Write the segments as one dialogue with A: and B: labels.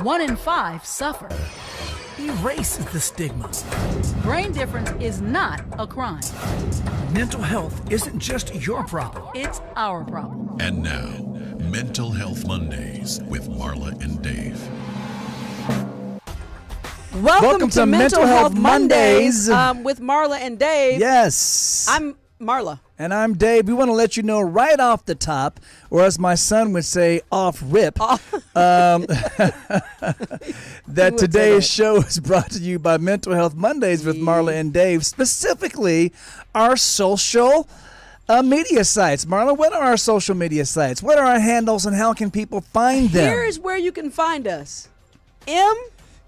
A: One in five suffer.
B: Erase the stigma.
A: Brain difference is not a crime.
B: Mental health isn't just your problem.
A: It's our problem.
C: And now, Mental Health Mondays with Marla and Dave.
D: Welcome to Mental Health Mondays with Marla and Dave.
B: Yes.
D: I'm Marla.
B: And I'm Dave. We want to let you know right off the top, or as my son would say, off rip, that today's show is brought to you by Mental Health Mondays with Marla and Dave, specifically our social media sites. Marla, what are our social media sites? What are our handles and how can people find them?
D: Here is where you can find us.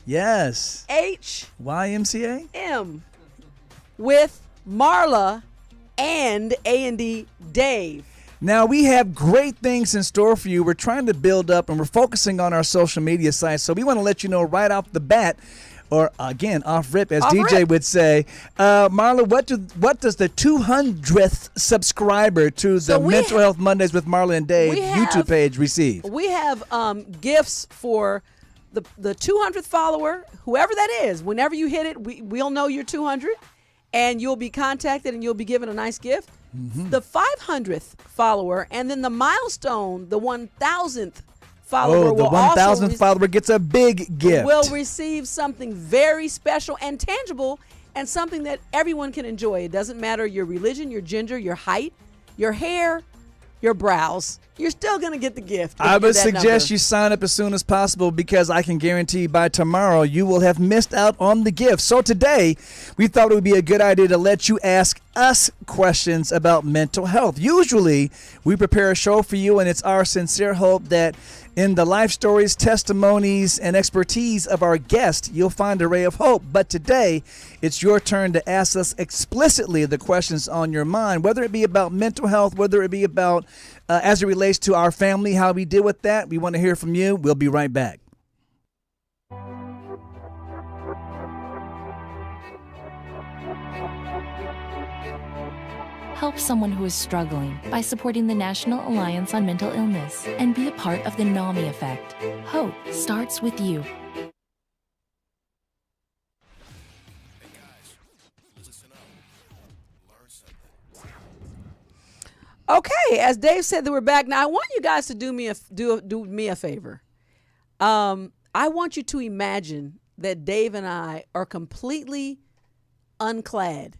B: Yes.
D: H
B: YMCA?
D: M with Marla and A&D Dave.
B: Now, we have great things in store for you. We're trying to build up and we're focusing on our social media sites. So we want to let you know right off the bat, or again, off rip, as DJ would say. Marla, what does the 200th subscriber to the Mental Health Mondays with Marla and Dave YouTube page receive?
D: We have gifts for the 200th follower, whoever that is. Whenever you hit it, we'll know you're 200. And you'll be contacted and you'll be given a nice gift. Mm-hmm. The 500th follower, and then the milestone, the 1,000th follower.
B: The 1,000th follower gets a big gift.
D: Will receive something very special and tangible, and something that everyone can enjoy. It doesn't matter your religion, your gender, your height, your hair, your brows. You're still going to get the gift.
B: I would suggest you sign up as soon as possible, because I can guarantee by tomorrow you will have missed out on the gift. So today, we thought it would be a good idea to let you ask us questions about mental health. Usually, we prepare a show for you, and it's our sincere hope that in the life stories, testimonies, and expertise of our guest, you'll find a ray of hope. But today, it's your turn to ask us explicitly the questions on your mind, whether it be about mental health, whether it be about as it relates to our family, how we deal with that. We want to hear from you. We'll be right back.
E: Help someone who is struggling by supporting the National Alliance on Mental Illness and be a part of the NAMI effect. Hope starts with you.
D: Okay, as Dave said that we're back. Now, I want you guys to do me a favor. I want you to imagine that Dave and I are completely unclad.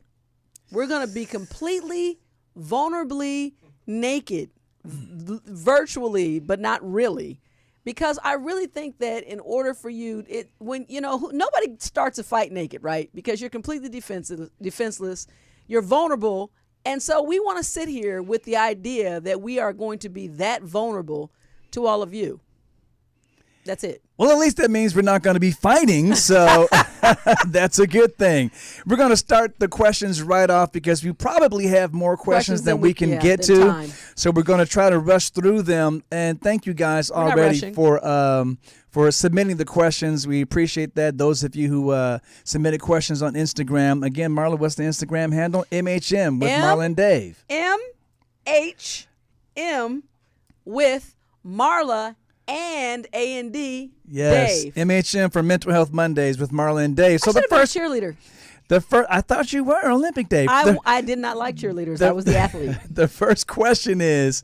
D: We're going to be completely, vulnerably naked, virtually, but not really. Because I really think that in order for you, nobody starts a fight naked, right? Because you're completely defenseless, you're vulnerable. And so we want to sit here with the idea that we are going to be that vulnerable to all of you. That's it.
B: Well, at least that means we're not going to be fighting, so that's a good thing. We're going to start the questions right off because we probably have more questions than we can get to.
D: Time.
B: So we're going to try to rush through them. And thank you guys already for submitting the questions. We appreciate that. Those of you who submitted questions on Instagram. Again, Marla, what's the Instagram handle? MHM with Marla and Dave.
D: MHM with Marla and A&D
B: yes.
D: Dave.
B: MHM for Mental Health Mondays with Marla and Dave.
D: So the first cheerleader.
B: I thought you were Olympic, Dave.
D: I did not like cheerleaders. I was the athlete.
B: The first question is,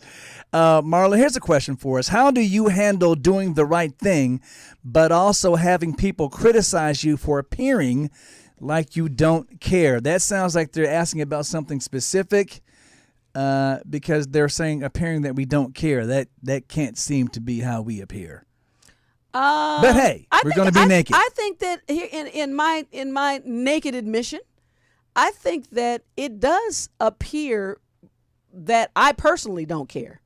B: Marla, here's a question for us. How do you handle doing the right thing, but also having people criticize you for appearing like you don't care? That sounds like they're asking about something specific. Because they're saying appearing that we don't care. That can't seem to be how we appear. But hey, we're going to be naked.
D: I think that in my naked admission, I think that it does appear that I personally don't care.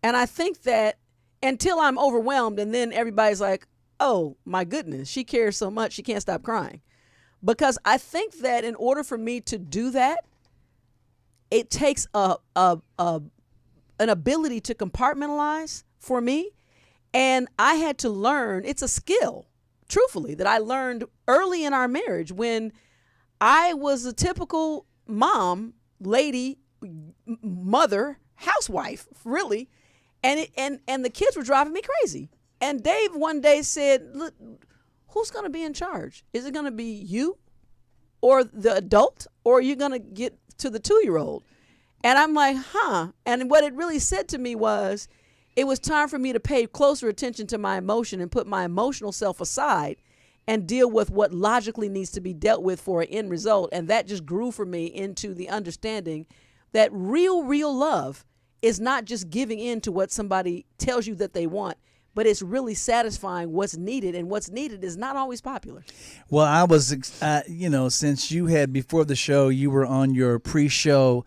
D: And I think that until I'm overwhelmed and then everybody's like, oh my goodness, she cares so much she can't stop crying. Because I think that in order for me to do that, it takes an ability to compartmentalize for me. And I had to learn, it's a skill, truthfully, that I learned early in our marriage when I was a typical mom, lady, mother, housewife, really. And the kids were driving me crazy. And Dave one day said, "Look, who's going to be in charge? Is it going to be you or the adult, or are you going to get to the 2-year-old?" And I'm like, huh. And what it really said to me was, it was time for me to pay closer attention to my emotion and put my emotional self aside and deal with what logically needs to be dealt with for an end result. And that just grew for me into the understanding that real love is not just giving in to what somebody tells you that they want, but it's really satisfying what's needed, and what's needed is not always popular.
B: Well, I was, since you had before the show, you were on your pre-show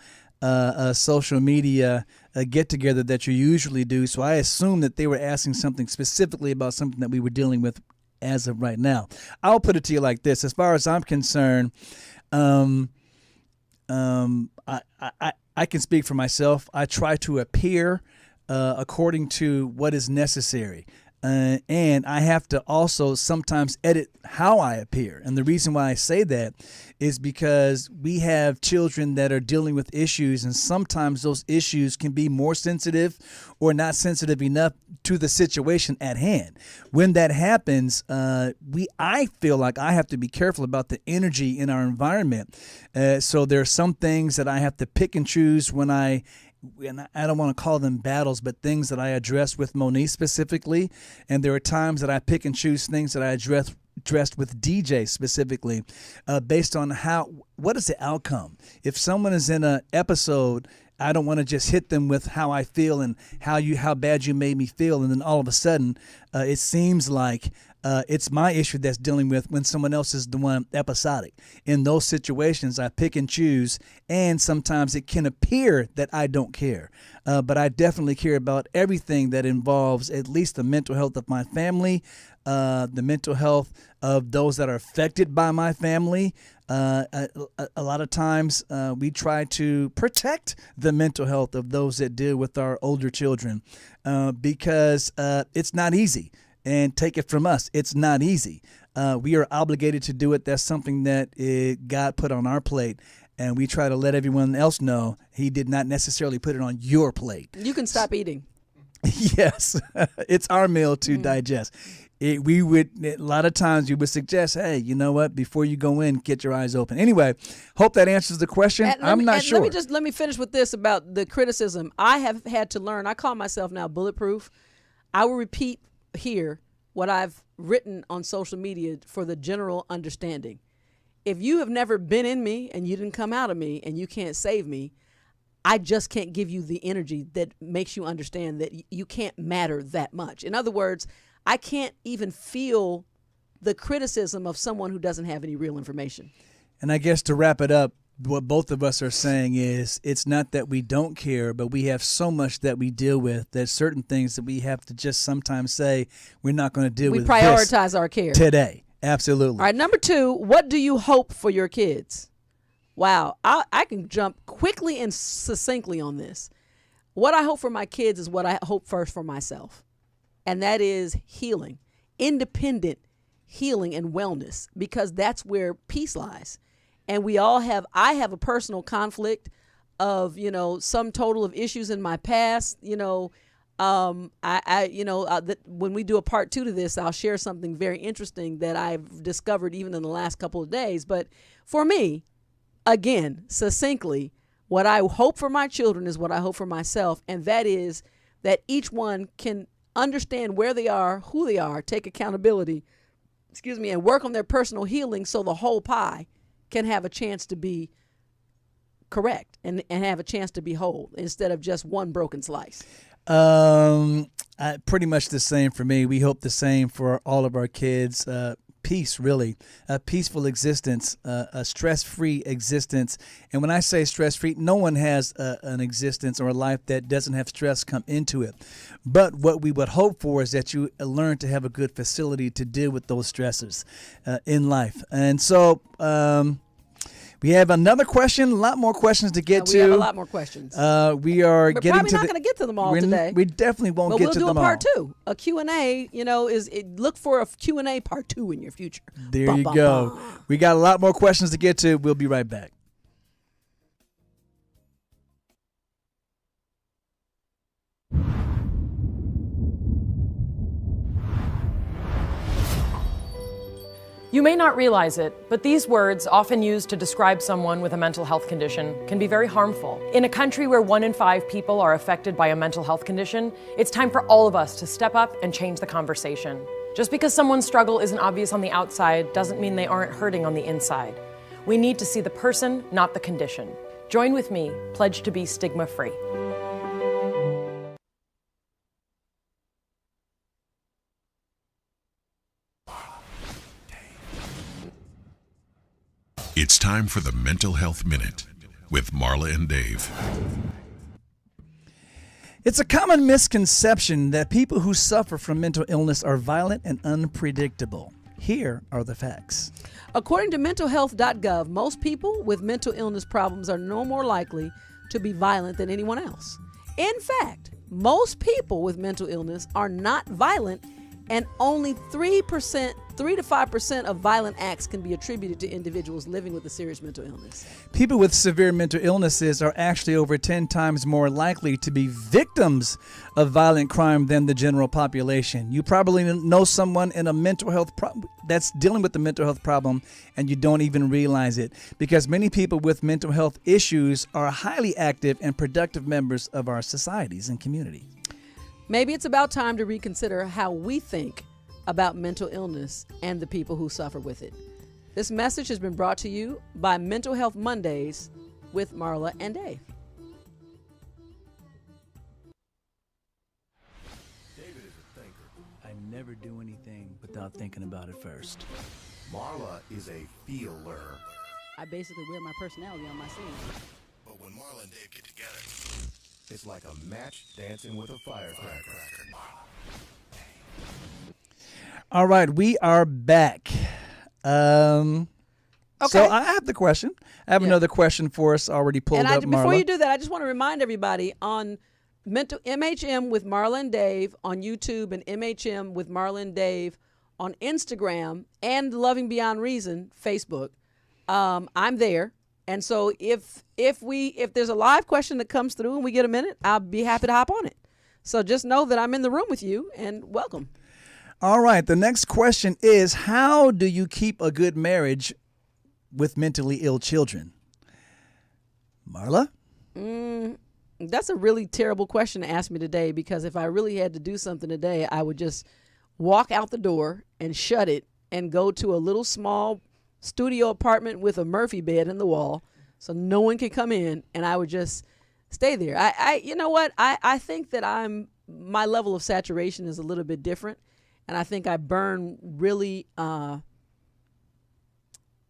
B: social media get together that you usually do. So I assumed that they were asking something specifically about something that we were dealing with as of right now. I'll put it to you like this: as far as I'm concerned, I can speak for myself. I try to appear according to what is necessary. And I have to also sometimes edit how I appear. And the reason why I say that is because we have children that are dealing with issues, and sometimes those issues can be more sensitive or not sensitive enough to the situation at hand. When that happens, I feel like I have to be careful about the energy in our environment. So there are some things that I have to pick and choose when I don't want to call them battles, but things that I address with Monique specifically. And there are times that I pick and choose things that I addressed with DJ specifically, based on what is the outcome. If someone is in an episode, I don't want to just hit them with how I feel and how bad you made me feel, and then all of a sudden it seems like it's my issue that's dealing with when someone else is the one episodic. In those situations, I pick and choose, and sometimes it can appear that I don't care. But I definitely care about everything that involves at least the mental health of my family, the mental health of those that are affected by my family. A lot of times we try to protect the mental health of those that deal with our older children because it's not easy. And take it from us, it's not easy. We are obligated to do it. That's something that God put on our plate. And we try to let everyone else know He did not necessarily put it on your plate.
D: You can stop eating.
B: Yes, it's our meal to digest. A lot of times you would suggest, hey, you know what? Before you go in, get your eyes open. Anyway, hope that answers the question. I'm not sure.
D: Let me finish with this about the criticism. I have had to learn. I call myself now bulletproof. I will repeat here what I've written on social media for the general understanding. If you have never been in me and you didn't come out of me and you can't save me, I just can't give you the energy that makes you understand that you can't matter that much. In other words, I can't even feel the criticism of someone who doesn't have any real information.
B: And I guess to wrap it up, what both of us are saying is it's not that we don't care, but we have so much that we deal with. There's certain things that we have to just sometimes say we're not going to deal with.
D: We prioritize our care
B: today. Absolutely.
D: All right. Number 2, what do you hope for your kids? Wow. I can jump quickly and succinctly on this. What I hope for my kids is what I hope first for myself. And that is healing, independent healing and wellness, because that's where peace lies. And I have a personal conflict of, some total of issues in my past. When we do a part 2 to this, I'll share something very interesting that I've discovered even in the last couple of days. But for me, again, succinctly, what I hope for my children is what I hope for myself. And that is that each one can understand where they are, who they are, take accountability, and work on their personal healing so the whole pie can have a chance to be correct and have a chance to be whole instead of just one broken slice.
B: Pretty much the same for me. We hope the same for all of our kids. Peace, really, a peaceful existence, a stress-free existence. And when I say stress-free, no one has an existence or a life that doesn't have stress come into it. But what we would hope for is that you learn to have a good facility to deal with those stressors in life. And so we have another question, a lot more questions to get to.
D: We have a lot more questions.
B: We are
D: We're
B: getting
D: probably
B: to
D: not going to get to them all today.
B: We definitely won't get to them all.
D: But we'll do a part 2. A Q&A, look for a Q&A part 2 in your future.
B: There you go. We got a lot more questions to get to. We'll be right back.
F: You may not realize it, but these words, often used to describe someone with a mental health condition, can be very harmful. In a country where 1 in 5 people are affected by a mental health condition, it's time for all of us to step up and change the conversation. Just because someone's struggle isn't obvious on the outside doesn't mean they aren't hurting on the inside. We need to see the person, not the condition. Join with me, pledge to be stigma-free.
C: It's time for the Mental Health Minute with Marla and Dave.
B: It's a common misconception that people who suffer from mental illness are violent and unpredictable. Here are the facts.
D: According to mentalhealth.gov, most people with mental illness problems are no more likely to be violent than anyone else. In fact, most people with mental illness are not violent, and only 3 to 5% of violent acts can be attributed to individuals living with a serious mental illness.
B: People with severe mental illnesses are actually over 10 times more likely to be victims of violent crime than the general population. You probably know someone in a mental health that's dealing with a mental health problem, and you don't even realize it, because many people with mental health issues are highly active and productive members of our societies and community.
D: Maybe it's about time to reconsider how we think about mental illness and the people who suffer with it. This message has been brought to you by Mental Health Mondays with Marla and Dave.
G: David is a thinker.
B: I never do anything without thinking about it first.
G: Marla is a feeler.
D: I basically wear my personality on my sleeve.
G: But when Marla and Dave get together, it's like a match dancing with a firecracker.
B: All right, we are back. So I have the question. I have another question for us already pulled up, Marla.
D: Before you do that, I just want to remind everybody on MHM with Marla and Dave on YouTube, and MHM with Marla and Dave on Instagram, and Loving Beyond Reason Facebook. I'm there. And so if there's a live question that comes through and we get a minute, I'll be happy to hop on it. So just know that I'm in the room with you, and welcome.
B: All right. The next question is, how do you keep a good marriage with mentally ill children? Marla?
D: That's a really terrible question to ask me today, because if I really had to do something today, I would just walk out the door and shut it and go to a little small studio apartment with a Murphy bed in the wall so no one could come in, and I would just stay there. You know what? I think that my level of saturation is a little bit different, and I think I burn really, I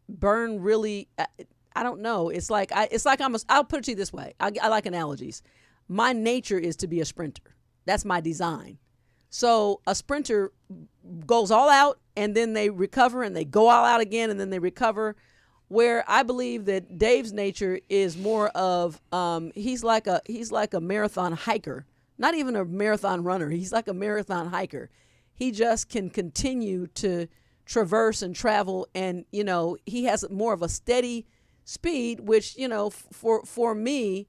D: don't know. I'll put it to you this way. I like analogies. My nature is to be a sprinter. That's my design. So a sprinter goes all out, and then they recover, and they go all out again, and then they recover. Where I believe that Dave's nature is more of he's like a marathon hiker, not even a marathon runner. He's like a marathon hiker. He just can continue to traverse and travel, and he has more of a steady speed, which for me,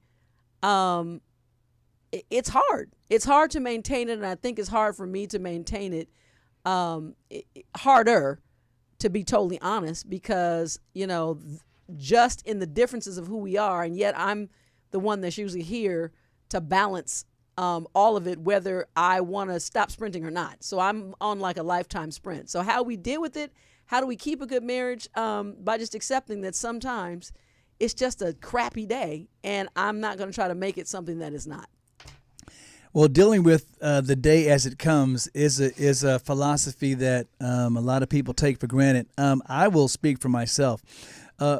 D: it's hard. It's hard to maintain it, and I think it's hard for me to maintain it. Harder, to be totally honest, because just in the differences of who we are, and yet I'm the one that's usually here to balance all of it, whether I want to stop sprinting or not. So I'm on like a lifetime sprint. So how we deal with it, how do we keep a good marriage? By just accepting that sometimes it's just a crappy day, and I'm not going to try to make it something that is not.
B: Well, dealing with the day as it comes is a philosophy that a lot of people take for granted. I will speak for myself.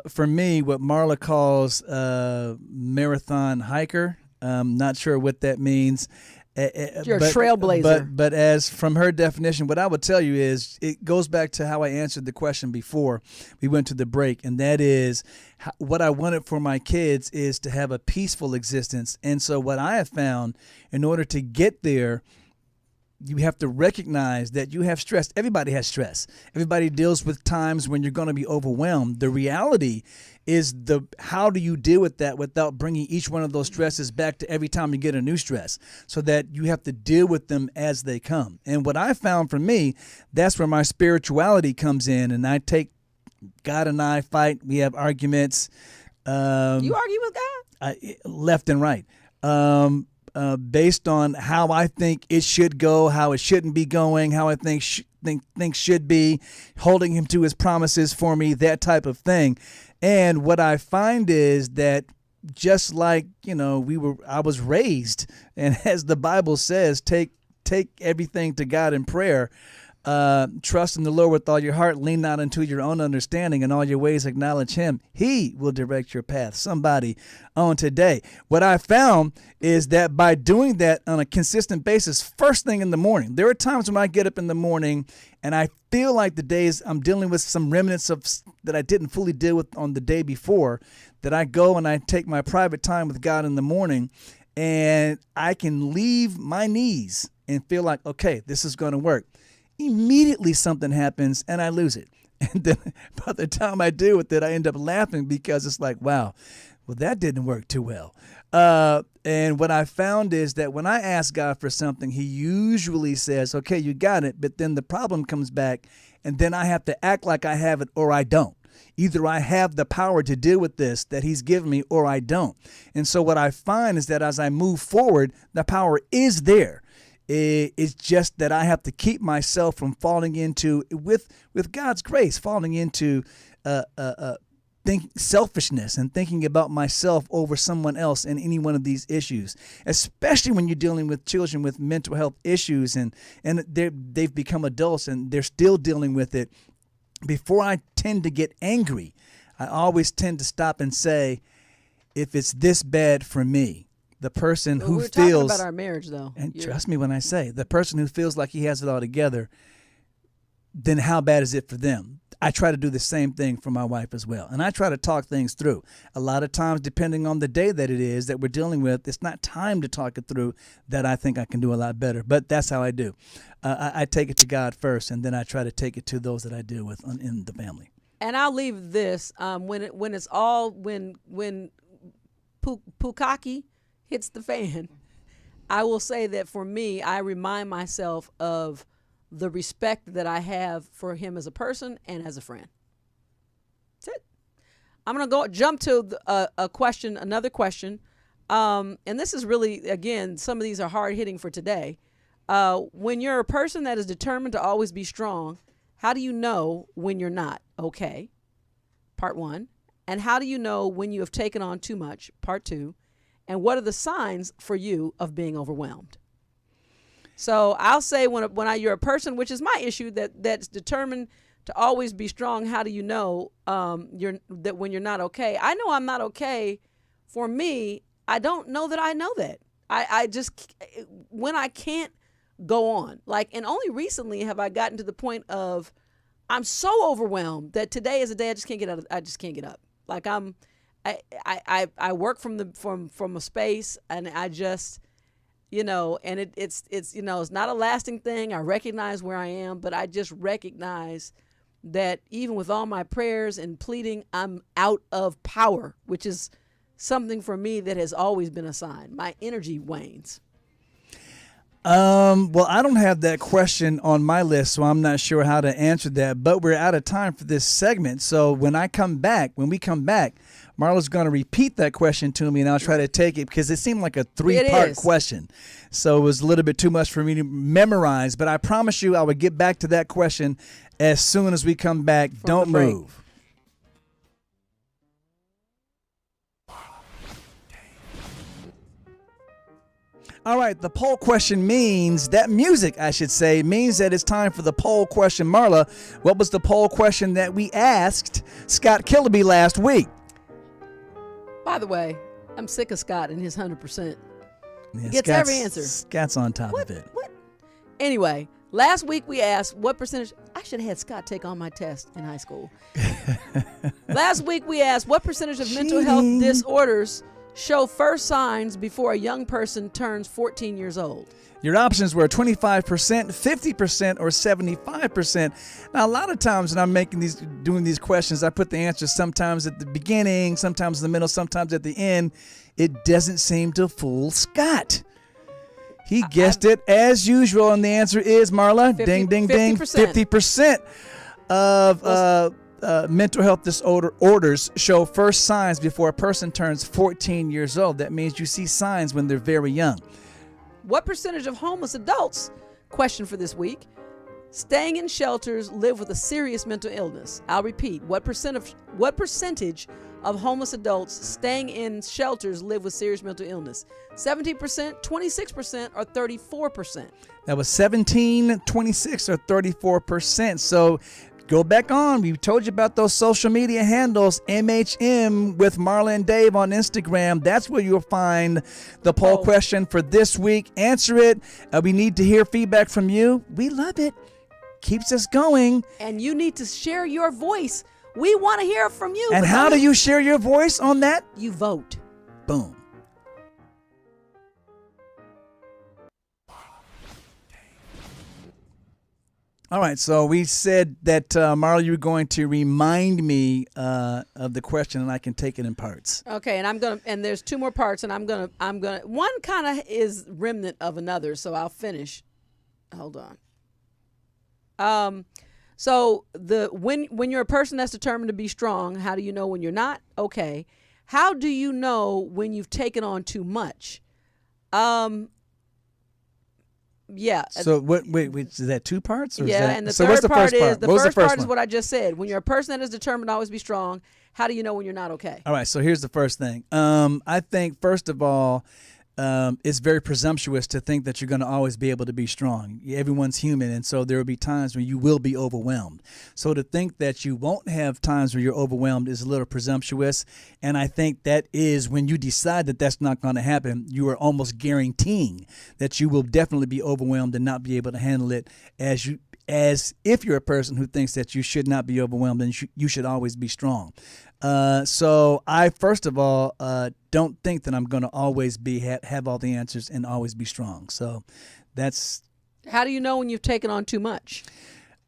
B: For me, what Marla calls marathon hiker, not sure what that means.
D: You're a trailblazer.
B: But as from her definition, what I would tell you is it goes back to how I answered the question before we went to the break, and that is what I wanted for my kids is to have a peaceful existence. And so what I have found, in order to get there, you have to recognize that you have stress. Everybody has stress. Everybody deals with times when you're going to be overwhelmed. The reality is how do you deal with that without bringing each one of those stresses back to every time you get a new stress, so that you have to deal with them as they come. And what I found for me, that's where my spirituality comes in, and I take God and I fight. We have arguments.
D: You argue with God?
B: Left and right. Based on how I think it should go, how it shouldn't be going, how I think things should be, holding him to his promises for me, that type of thing. And what I find is that just like, I was raised, and as the Bible says, take everything to God in prayer. Trust in the Lord with all your heart, lean not unto your own understanding, and all your ways acknowledge him. He will direct your path. Somebody on today. What I found is that by doing that on a consistent basis, first thing in the morning, there are times when I get up in the morning and I feel like the days I'm dealing with some remnants of that I didn't fully deal with on the day before, that I go and I take my private time with God in the morning, and I can leave my knees and feel like, okay, this is going to work. Immediately something happens and I lose it. And then by the time I deal with it, I end up laughing because it's like, wow, well, that didn't work too well. And what I found is that when I ask God for something, he usually says, okay, you got it. But then the problem comes back, and then I have to act like I have it or I don't. Either I have the power to deal with this that he's given me or I don't. And so what I find is that as I move forward, the power is there. It's just that I have to keep myself from falling into, with God's grace, falling into selfishness and thinking about myself over someone else in any one of these issues, especially when you're dealing with children with mental health issues and they've become adults and they're still dealing with it. Before I tend to get angry, I always tend to stop and say, if it's this bad for me, the person who
D: we're
B: feels,
D: talking about our marriage, though.
B: and trust me when I say, the person who feels like he has it all together, then how bad is it for them? I try to do the same thing for my wife as well. And I try to talk things through. A lot of times, depending on the day that it is that we're dealing with, it's not time to talk it through, that I think I can do a lot better. But that's how I do. I take it to God first, and then I try to take it to those that I deal with in the family.
D: And I'll leave this, when Pukaki hits the fan, I will say that for me, I remind myself of the respect that I have for him as a person and as a friend. That's it. I'm going to jump to another question. And this is really, again, some of these are hard hitting for today. When you're a person that is determined to always be strong, how do you know when you're not okay? Part one. And how do you know when you have taken on too much? Part two. And what are the signs for you of being overwhelmed? So I'll say when you're a person, which is my issue, that's determined to always be strong. How do you know that when you're not okay? I know I'm not okay. For me, I don't know that I know that. I just, when I can't go on, and only recently have I gotten to the point of I'm so overwhelmed that today is a day I just can't get out of. I just can't get up. I work from a space, and I just, and it's not a lasting thing. I recognize where I am, but I just recognize that even with all my prayers and pleading, I'm out of power, which is something for me that has always been a sign. My energy wanes.
B: Well, I don't have that question on my list, so I'm not sure how to answer that, but we're out of time for this segment. So when we come back, Marla's going to repeat that question to me, and I'll try to take it because it seemed like a 3-part question. So it was a little bit too much for me to memorize, but I promise you I will get back to that question as soon as we come back. Don't move. All right, the poll question means that music, I should say, means that it's time for the poll question. Marla, what was the poll question that we asked Scott Killaby last week?
D: By the way, I'm sick of Scott and his 100%.
B: Yeah,
D: He gets every answer.
B: Scott's on top of it.
D: What? Anyway, last week we asked what percentage. I should have had Scott take on my test in high school. Last week we asked what percentage of mental health disorders show first signs before a young person turns 14 years old?
B: Your options were 25%, 50%, or 75%. Now, a lot of times when I'm doing these questions, I put the answers sometimes at the beginning, sometimes in the middle, sometimes at the end. It doesn't seem to fool Scott. He guessed it as usual, and the answer is, Marla,
D: 50,
B: ding, ding, ding,
D: 50%.
B: 50% of mental health disorders show first signs before a person turns 14 years old. That means you see signs when they're very young.
D: What percentage of homeless adults, question for this week, staying in shelters live with a serious mental illness? I'll repeat, what percentage of homeless adults staying in shelters live with serious mental illness? 17%, 26%, or 34%?
B: That was 17, 26, or 34%. So go back on. We told you about those social media handles, MHM with Marla and Dave on Instagram. That's where you'll find the poll question for this week. Answer it. We need to hear feedback from you. We love it. Keeps us going.
D: And you need to share your voice. We want to hear from you.
B: And how do you share your voice on that?
D: You vote.
B: Boom. All right, so we said that, Marla, you were going to remind me of the question, and I can take it in parts.
D: Okay, and there's two more parts, and I'm gonna. One kind of is remnant of another, so I'll finish. Hold on. So when you're a person that's determined to be strong, how do you know when you're not? Okay. How do you know when you've taken on too much? Yeah.
B: So wait, is that two parts? Or
D: yeah,
B: is
D: and the
B: so
D: third
B: what's the
D: part
B: first
D: is
B: part?
D: the first part is what I just said. When you're a person that is determined to always be strong, how do you know when you're not okay?
B: All right, so here's the first thing. I think first of all, it's very presumptuous to think that you're going to always be able to be strong. Everyone's human, and so there will be times when you will be overwhelmed. So to think that you won't have times where you're overwhelmed is a little presumptuous, and I think that is when you decide that that's not going to happen, you are almost guaranteeing that you will definitely be overwhelmed and not be able to handle it as if you're a person who thinks that you should not be overwhelmed and you should always be strong. So I, first of all, don't think that I'm going to always have all the answers and always be strong. So that's...
D: How do you know when you've taken on too much?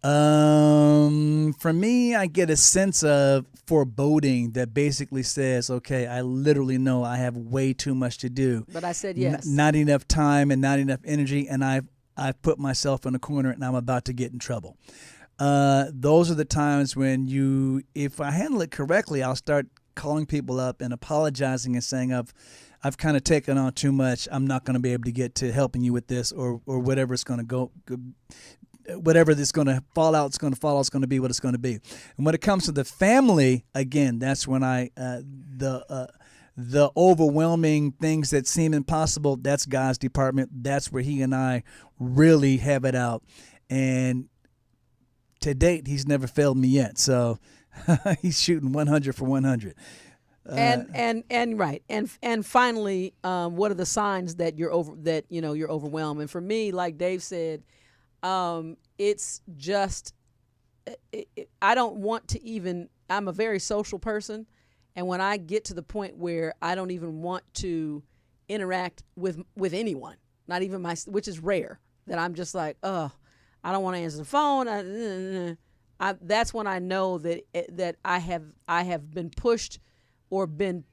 B: For me, I get a sense of foreboding that basically says, okay, I literally know I have way too much to do.
D: But I said yes.
B: Not enough time and not enough energy, and I've put myself in a corner and I'm about to get in trouble. Those are the times when if I handle it correctly, I'll start calling people up and apologizing and saying, I've kind of taken on too much. I'm not going to be able to get to helping you with this or whatever it's going to go. Whatever that's going to fall out, it's going to fall out. It's going to be what it's going to be. And when it comes to the family, again, that's when the overwhelming things that seem impossible, that's God's department. That's where he and I really have it out. And to date, he's never failed me yet. So he's shooting 100 for 100.
D: And finally, what are the signs that you're overwhelmed? And for me, like Dave said, it's just I don't want to even. I'm a very social person, and when I get to the point where I don't even want to interact with anyone, not even which is rare, that I'm just like, I don't want to answer the phone. That's when I know that I have been pushed or been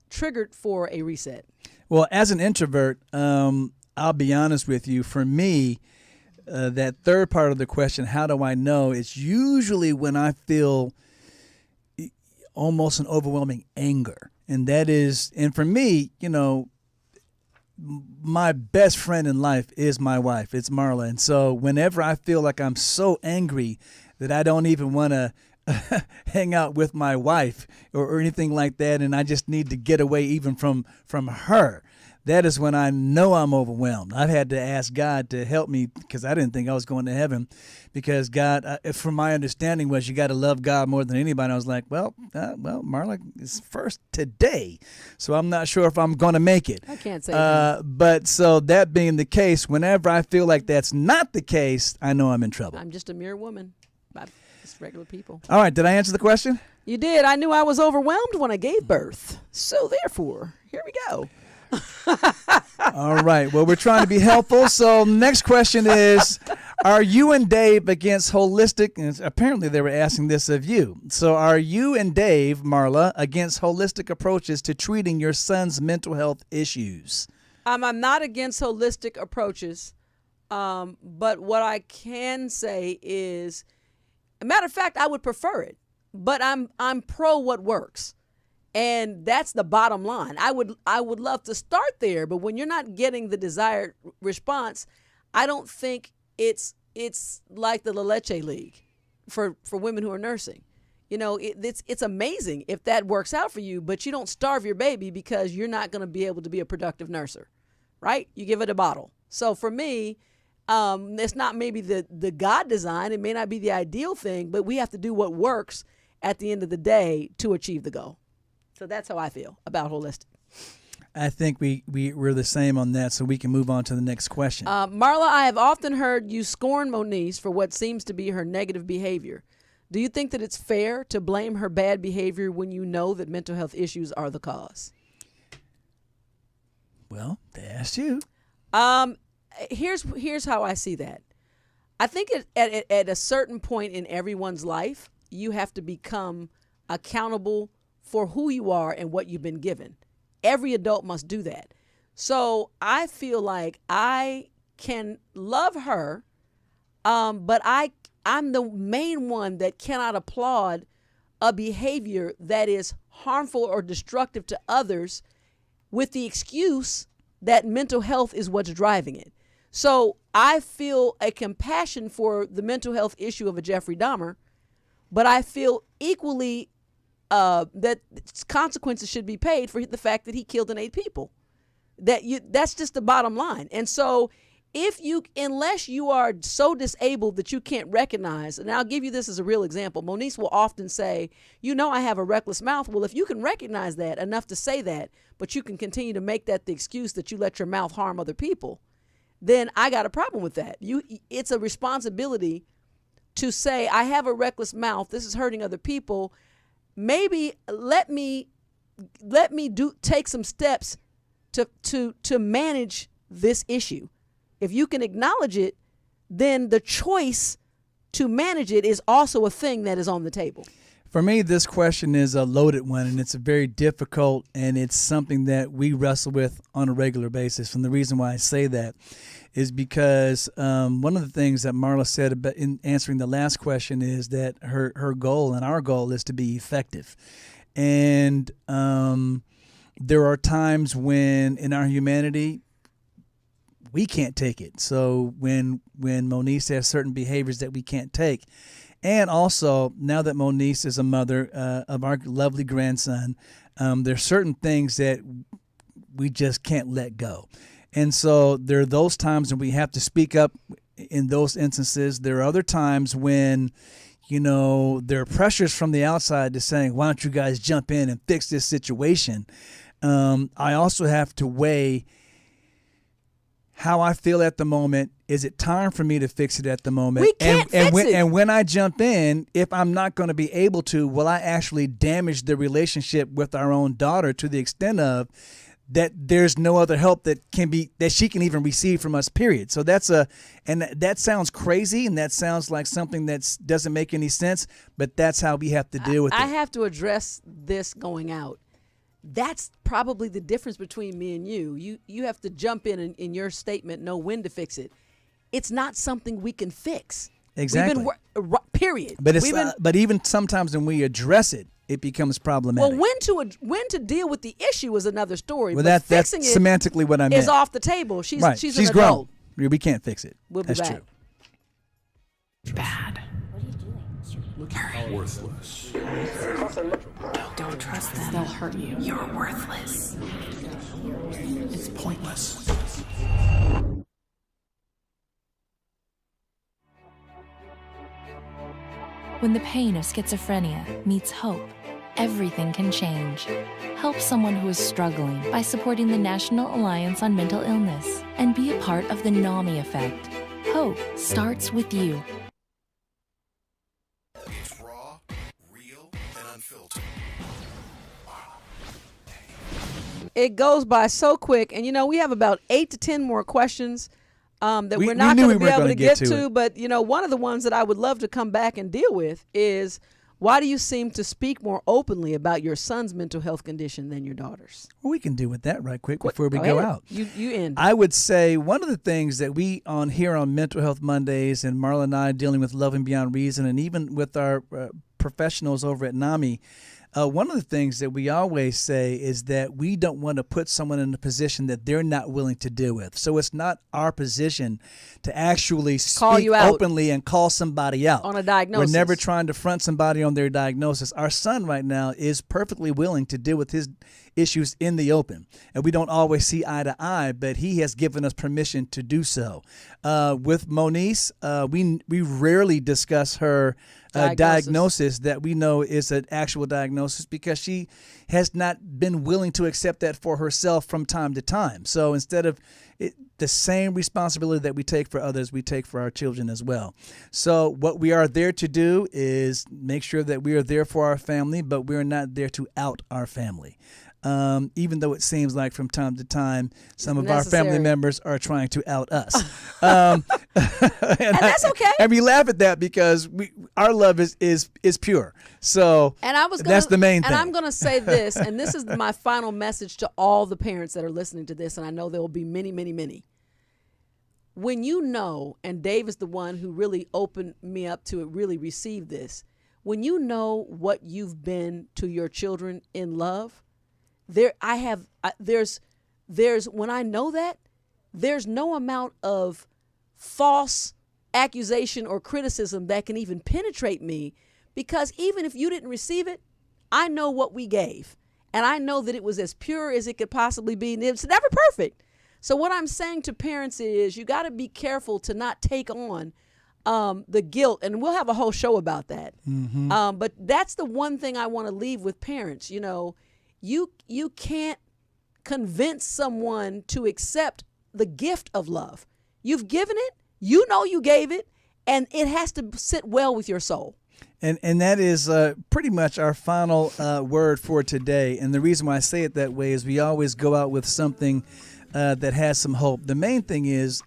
D: triggered for a reset.
B: Well, as an introvert, I'll be honest with you. For me, that third part of the question, how do I know? It's usually when I feel almost an overwhelming anger, and for me, my best friend in life is my wife. It's Marla. And so whenever I feel like I'm so angry that I don't even want to hang out with my wife or anything like that, and I just need to get away even from her, that is when I know I'm overwhelmed. I've had to ask God to help me because I didn't think I was going to heaven, because God, from my understanding, was you got to love God more than anybody. I was like, well, Marla is first today, so I'm not sure if I'm going to make it.
D: I can't say that.
B: But so that being the case, whenever I feel like that's not the case, I know I'm in trouble.
D: I'm just a mere woman. Just regular people.
B: All right. Did I answer the question?
D: You did. I knew I was overwhelmed when I gave birth. So therefore, here we go.
B: All right. Well, we're trying to be helpful. So next question is, are you and Dave against holistic, and apparently they were asking this of you. So are you and Dave, Marla, against holistic approaches to treating your son's mental health issues?
D: I'm not against holistic approaches, but what I can say is, a matter of fact, I would prefer it, but I'm pro what works. And that's the bottom line. I would love to start there, but when you're not getting the desired response, I don't think it's like the La Leche League for women who are nursing. You know, it's amazing if that works out for you, but you don't starve your baby because you're not going to be able to be a productive nurser, right? You give it a bottle. So for me, it's not maybe the God design. It may not be the ideal thing, but we have to do what works at the end of the day to achieve the goal. So that's how I feel about holistic.
B: I think we're the same on that, so we can move on to the next question.
D: Marla, I have often heard you scorn Moniece for what seems to be her negative behavior. Do you think that it's fair to blame her bad behavior when you know that mental health issues are the cause?
B: Well, they asked you.
D: Here's how I see that. I think at a certain point in everyone's life, you have to become accountable for who you are and what you've been given. Every adult must do that. So I feel like I can love her, but I'm the main one that cannot applaud a behavior that is harmful or destructive to others with the excuse that mental health is what's driving it. So I feel a compassion for the mental health issue of a Jeffrey Dahmer, but I feel equally that consequences should be paid for the fact that he killed and ate people. That's just the bottom line. And so unless you are so disabled that you can't recognize, and I'll give you this as a real example. Moniece will often say, I have a reckless mouth. Well, if you can recognize that enough to say that, but you can continue to make that the excuse that you let your mouth harm other people, then I got a problem with that. It's a responsibility to say, I have a reckless mouth. This is hurting other people. Maybe let me take some steps to manage this issue. If you can acknowledge it, then the choice to manage it is also a thing that is on the table.
B: For me, this question is a loaded one, and it's a very difficult, and it's something that we wrestle with on a regular basis. And the reason why I say that is because one of the things that Marla said about in answering the last question is that her goal and our goal is to be effective. And there are times when in our humanity, we can't take it. So when Moniece has certain behaviors that we can't take, and also now that Moniece is a mother of our lovely grandson, there's certain things that we just can't let go. And so there are those times when we have to speak up in those instances. There are other times when, there are pressures from the outside to saying, why don't you guys jump in and fix this situation? I also have to weigh how I feel at the moment. Is it time for me to fix it at the moment?
D: We can't fix it.
B: And when I jump in, if I'm not going to be able to, will I actually damage the relationship with our own daughter to the extent of that there's no other help that she can even receive from us, period. So and that sounds crazy, and that sounds like something that doesn't make any sense, but that's how we have to deal with it.
D: I have to address this going out. That's probably the difference between me and you. You have to jump in your statement, know when to fix it. It's not something we can fix.
B: Exactly.
D: Period.
B: But even sometimes when we address it, it becomes problematic.
D: Well, when to deal with the issue is another story.
B: Well,
D: but
B: that's
D: fixing
B: semantically what I meant.
D: Is off the table. She's
B: right.
D: She's
B: an
D: grown.
B: Adult. We can't fix it.
D: We'll be
B: that's
D: back.
B: True.
H: Bad.
G: Worthless.
H: Don't trust them. They'll hurt you. You're worthless. It's pointless.
E: When the pain of schizophrenia meets hope, everything can change. Help someone who is struggling by supporting the National Alliance on Mental Illness and be a part of the NAMI effect. Hope starts with you.
G: It's raw, real, and unfiltered.
D: It goes by so quick. And, we have about 8 to 10 more questions that
B: We
D: we're not
B: knew
D: going to
B: we
D: be
B: weren't
D: able
B: gonna
D: to
B: get
D: get
B: to
D: to.
B: it.
D: But, one of the ones that I would love to come back and deal with is, why do you seem to speak more openly about your son's mental health condition than your daughter's?
B: Well, we can deal with that right quick before we
D: Go
B: go
D: ahead.
B: out.
D: You end.
B: I would say one of the things that we on here on Mental Health Mondays, and Marla and I dealing with Loving Beyond Reason, and even with our professionals over at NAMI, one of the things that we always say is that we don't want to put someone in a position that they're not willing to deal with. So it's not our position to actually
D: Call
B: speak
D: you out
B: openly and call somebody out
D: on a diagnosis.
B: We're never trying to front somebody on their diagnosis. Our son right now is perfectly willing to deal with his issues in the open. And we don't always see eye to eye, but he has given us permission to do so. With Moniece, we rarely discuss her diagnosis that we know is an actual diagnosis, because she has not been willing to accept that for herself from time to time. So instead of the same responsibility that we take for others, we take for our children as well. So what we are there to do is make sure that we are there for our family, but we're not there to out our family. Even though it seems like from time to time some of our family members are trying to out us. And
D: that's okay.
B: And we laugh at that because our love is pure. So that's the main thing.
D: And I'm going to say this, and this is my final message to all the parents that are listening to this, and I know there will be many, many, many. When and Dave is the one who really opened me up to it, really received this. When you know what you've been to your children in love, when I know that, there's no amount of false accusation or criticism that can even penetrate me, because even if you didn't receive it, I know what we gave, and I know that it was as pure as it could possibly be, and it's never perfect. So what I'm saying to parents is, you got to be careful to not take on the guilt, and we'll have a whole show about that.
B: Mm-hmm.
D: But that's the one thing I want to leave with parents. You can't convince someone to accept the gift of love. You've given it, you gave it, and it has to sit well with your soul.
B: And that is pretty much our final word for today. And the reason why I say it that way is we always go out with something that has some hope. The main thing is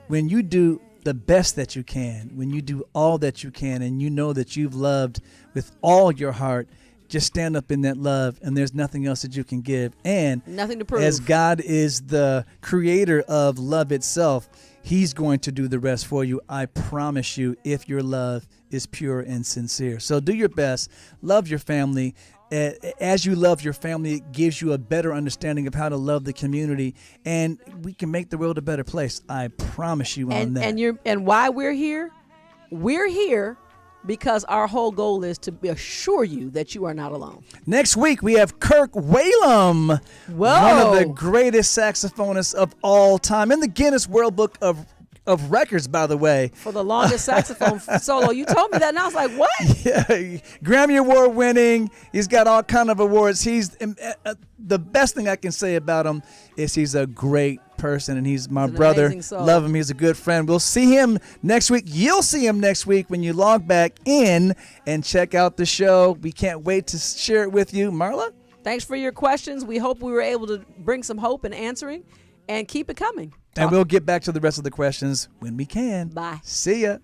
B: when you do the best that you can, when you do all that you can, and you know that you've loved with all your heart, just stand up in that love, and there's nothing else that you can give. And
D: nothing to prove.
B: As God is the creator of love itself, He's going to do the rest for you. I promise you, if your love is pure and sincere. So do your best. Love your family. As you love your family, it gives you a better understanding of how to love the community, and we can make the world a better place. I promise you on that.
D: And why we're here? We're here because our whole goal is to assure you that you are not alone.
B: Next week, we have Kirk Whalum, one of the greatest saxophonists of all time, in the Guinness World Book of Records, by the way.
D: For the longest saxophone solo. You told me that, and I was like, what?
B: Yeah, Grammy Award winning. He's got all kind of awards. He's the best thing I can say about him is he's a great person, and he's my brother. Love him. He's a good friend. We'll see him next week. You'll see him next week when you log back in and check out the show. We can't wait to share it with you. Marla?
D: Thanks for your questions. We hope we were able to bring some hope in answering, and keep it coming.
B: And we'll get back to the rest of the questions when we can.
D: Bye.
B: See ya.